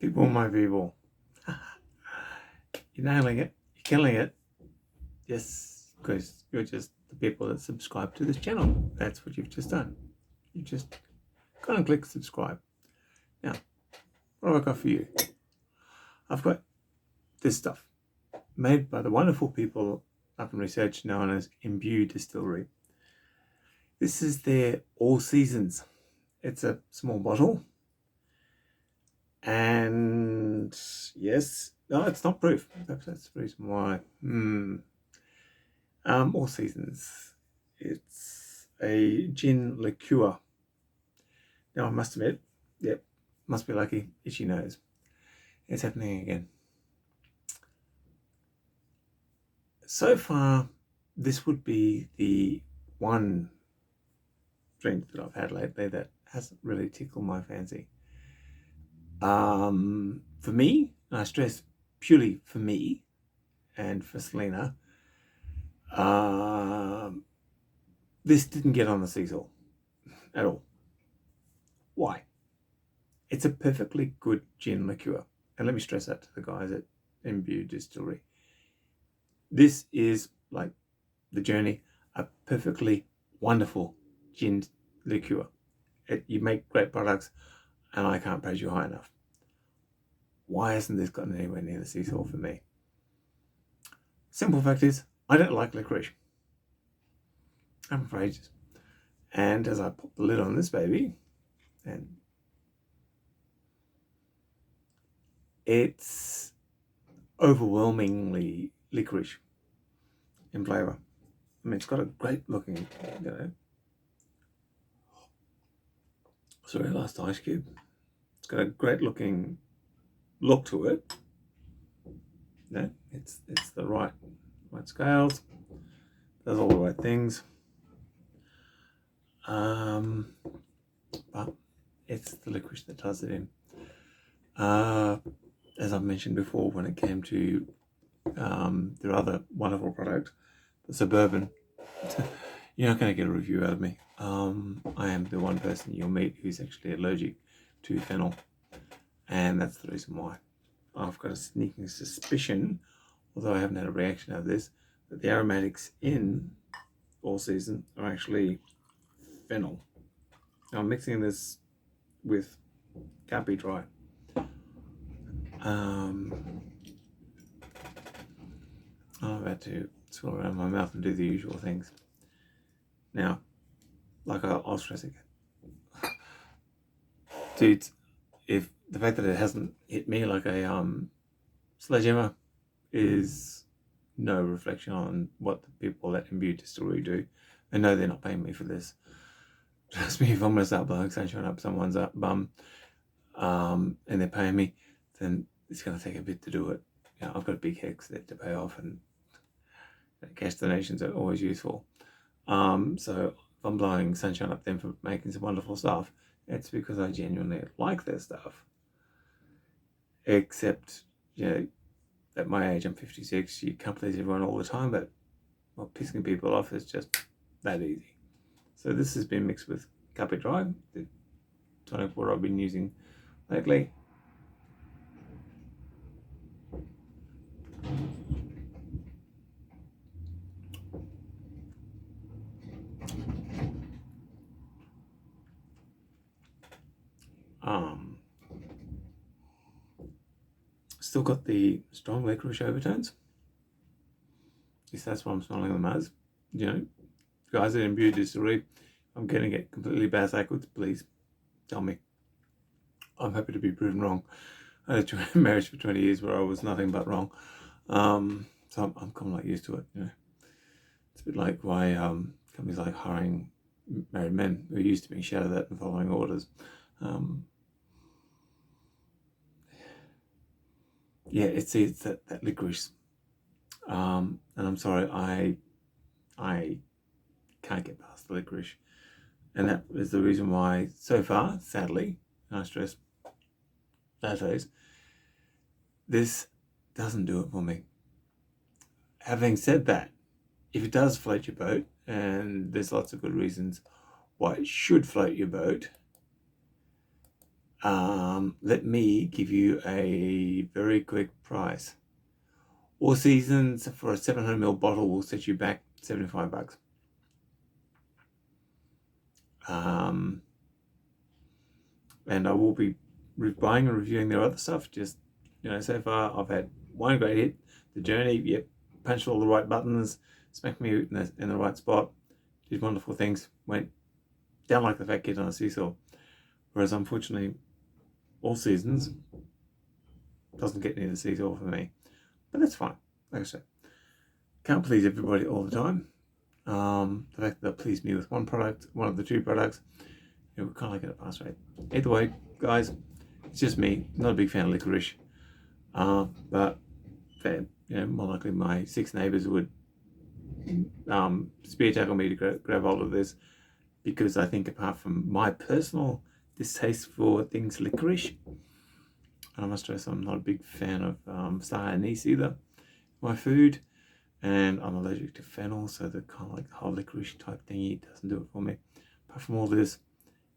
People, my people. You're nailing it. You're killing it. Yes, because you're just the people that subscribe to this channel. That's what you've just done. You just go and click subscribe. Now, what have I got for you? I've got this stuff made by the wonderful people up in research known as Imbue Distillery. This is their All Seasons. It's a small bottle. And yes, no, it's not proof. That's the reason why. All Seasons. It's a gin liqueur. Now I must admit, yep, must be lucky. Itchy nose. It's happening again. So far, this would be the one drink that I've had lately that hasn't really tickled my fancy. For me, and I stress purely for me and for Selena, this didn't get on the seesaw at all. Why? It's a perfectly good gin liqueur. And let me stress that to the guys at Imbue Distillery. This is, like the journey, a perfectly wonderful gin liqueur. You make great products, and I can't praise you high enough. Why hasn't this gotten anywhere near the seesaw for me? Simple fact is, I don't like licorice. I haven't for ages. And as I pop the lid on this baby, and it's overwhelmingly licorice in flavour. I mean, it's got a great looking, sorry, last ice cube. It's got a great looking look to it. It's the right scales. Does all the right things. But it's the licorice that does it in. As I've mentioned before, when it came to their other wonderful product, the Suburban, you're not going to get a review out of me. I am the one person you'll meet who's actually allergic to fennel, and that's the reason why. I've got a sneaking suspicion, although I haven't had a reaction out of this, that the aromatics in All Season are actually fennel. Now I'm mixing this with Cappy Dry. I'm about to swirl around my mouth and do the usual things. Now, like I'll stress again, dudes, if the fact that it hasn't hit me like a sledgehammer is no reflection on what the people at Imbue Distillery do. And no, they're not paying me for this. Trust me, if I'm going to start blowing sunshine up someone's bum, and they're paying me, then it's going to take a bit to do it. I've got a big hex there to pay off, and cash donations are always useful. So if I'm blowing sunshine up them for making some wonderful stuff, it's because I genuinely like their stuff. Except, at my age, I'm 56, you can't please everyone all the time, but pissing people off is just that easy. So this has been mixed with Cappy Dry, the tonic water I've been using lately. Still got the strong licorice overtones. At least that's what I'm smelling them as. Guys at Imbue Distillery, I'm getting it completely backwards. Please tell me. I'm happy to be proven wrong. I had a marriage for 20 years where I was nothing but wrong. So I'm kind of like used to it. It's a bit like why companies like hiring married men who are used to being shouted at and following orders. It's that licorice. And I'm sorry, I can't get past the licorice. And that is the reason why, so far, sadly, and I stress lattes, this doesn't do it for me. Having said that, if it does float your boat, and there's lots of good reasons why it should float your boat, let me give you a very quick price. All Seasons for a 700ml bottle will set you back $75. And I will be buying and reviewing their other stuff. Just, so far I've had one great hit, The Journey. Yep, punched all the right buttons, smacked me in the right spot, did wonderful things, went down like the fat kid on a seesaw. Whereas unfortunately, All Seasons doesn't get near the seesaw for me. But that's fine. Like I said, can't please everybody all the time. The fact that they please me with one of the two products, we kind of like it at a pass rate. Either way, guys, it's just me. Not a big fan of licorice. But fair, more likely my 6 neighbours would spear tackle me to grab hold of this, because I think, apart from my personal distaste for things licorice, I must stress I'm not a big fan of star anise either. My food, and I'm allergic to fennel, so the kind of like the whole licorice type thingy doesn't do it for me. Apart from all this,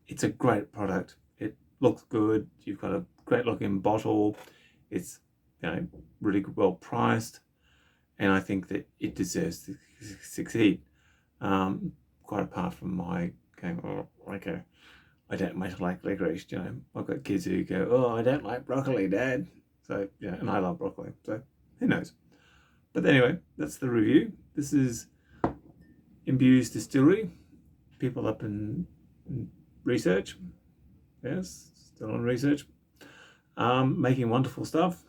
it's a great product. It looks good. You've got a great looking bottle. It's really well priced, and I think that it deserves to succeed. Quite apart from my going, oh, okay, I don't much like licorice. I've got kids who go, oh, I don't like broccoli, Dad. So and I love broccoli. So who knows? But anyway, that's the review. This is Imbue Distillery. People up in research. Yes, still on research. Making wonderful stuff.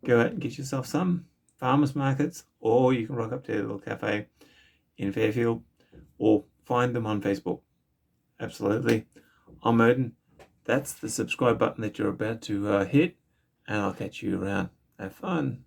Go out and get yourself some. Farmers markets, or you can rock up to a little cafe in Fairfield, or find them on Facebook. Absolutely. I'm Odin. That's the subscribe button that you're about to hit, and I'll catch you around. Have fun.